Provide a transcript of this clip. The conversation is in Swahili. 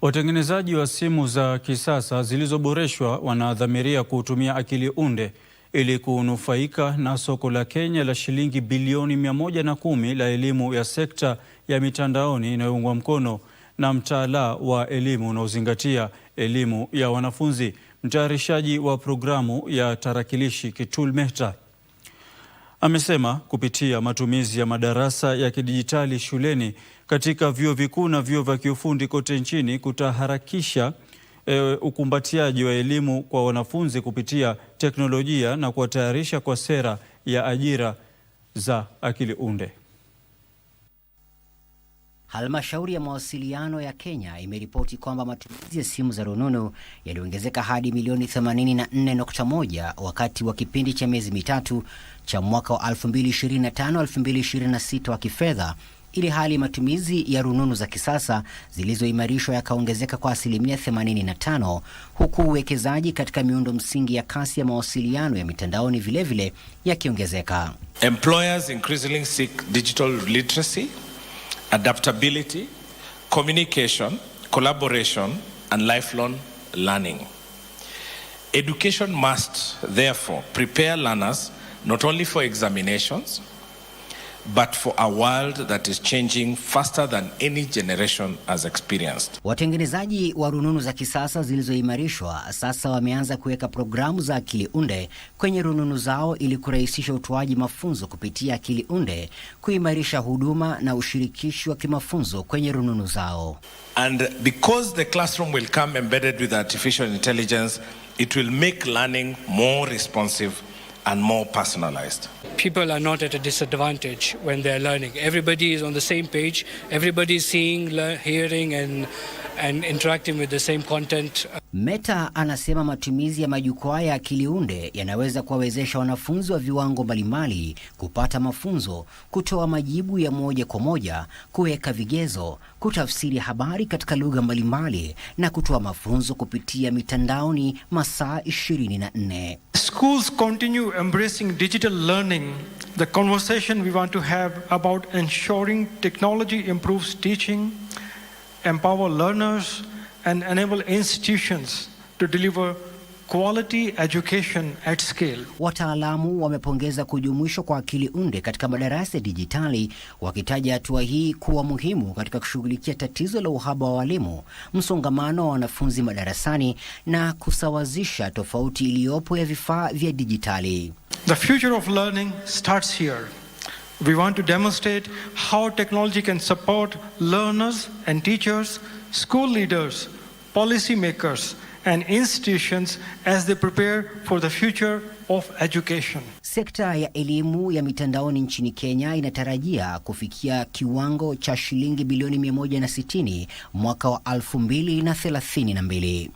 Watengenezaji wa simu za kisasa zilizoboreshwa wanadhamiria kutumia akili unde ili kunufaika na soko la Kenya la shilingi bilioni 110 la elimu ya sekta ya mitandaoni inayoungwa mkono na mtaala wa elimu unaozingatia elimu ya wanafunzi. Mtayarishaji wa programu ya tarakilishi Kitul Mehta amesema kupitia matumizi ya madarasa ya kidijitali shuleni katika vyuo vikuu na vyuo vya kiufundi kote nchini kutaharakisha ukumbatiaji wa elimu kwa wanafunzi kupitia teknolojia na kuwatayarisha kwa sera ya ajira za akili unde. Halmashauri ya mawasiliano ya Kenya imeripoti kwamba matumizi ya simu za rununu yaliongezeka hadi milioni 84.1 wakati wa kipindi cha miezi mitatu cha mwaka wa 2025-2026 wa kifedha, ili hali matumizi ya rununu za kisasa zilizoimarishwa yakaongezeka kwa asilimia 85, huku uwekezaji katika miundo msingi ya kasi ya mawasiliano ya mitandaoni vilevile yakiongezeka. Employers increasingly seek digital literacy, adaptability, communication, collaboration, and lifelong learning. Education must therefore prepare learners not only for examinations, but for a world that is changing faster than any generation has experienced. Watengenezaji wa rununu za kisasa zilizoimarishwa sasa wameanza kuweka programu za akili unde kwenye rununu zao ili kurahisisha utoaji mafunzo kupitia akili unde, kuimarisha huduma na ushirikishi wa kimafunzo kwenye rununu zao. And because the classroom will come embedded with artificial intelligence, it will make learning more responsive and more personalized. People are not at a disadvantage when they're learning. Everybody is on the same page. Everybody is seeing, hearing and interacting with the same content. Mehta anasema matumizi ya majukwaa ya akili unde yanaweza kuwawezesha wanafunzi wa viwango mbalimbali kupata mafunzo, kutoa majibu ya moja kwa moja, kuweka vigezo, kutafsiri habari katika lugha mbalimbali na kutoa mafunzo kupitia mitandaoni masaa 24. Schools continue embracing digital learning. The conversation we want to have about ensuring technology improves teaching, empower learners, and enable institutions to deliver quality education at scale. Wataalamu wamepongeza kujumuishwa kwa akili unde katika madarasa ya dijitali, wakitaja hatua hii kuwa muhimu katika kushughulikia tatizo la uhaba wa walimu, msongamano wa wanafunzi madarasani na kusawazisha tofauti iliyopo ya vifaa vya dijitali. The future of learning starts here. We want to demonstrate how technology can support learners and teachers, school leaders, policymakers, and institutions as they prepare for the future of education. Sekta ya elimu ya mitandaoni nchini Kenya inatarajia kufikia kiwango cha shilingi bilioni 160 mwaka wa 2032.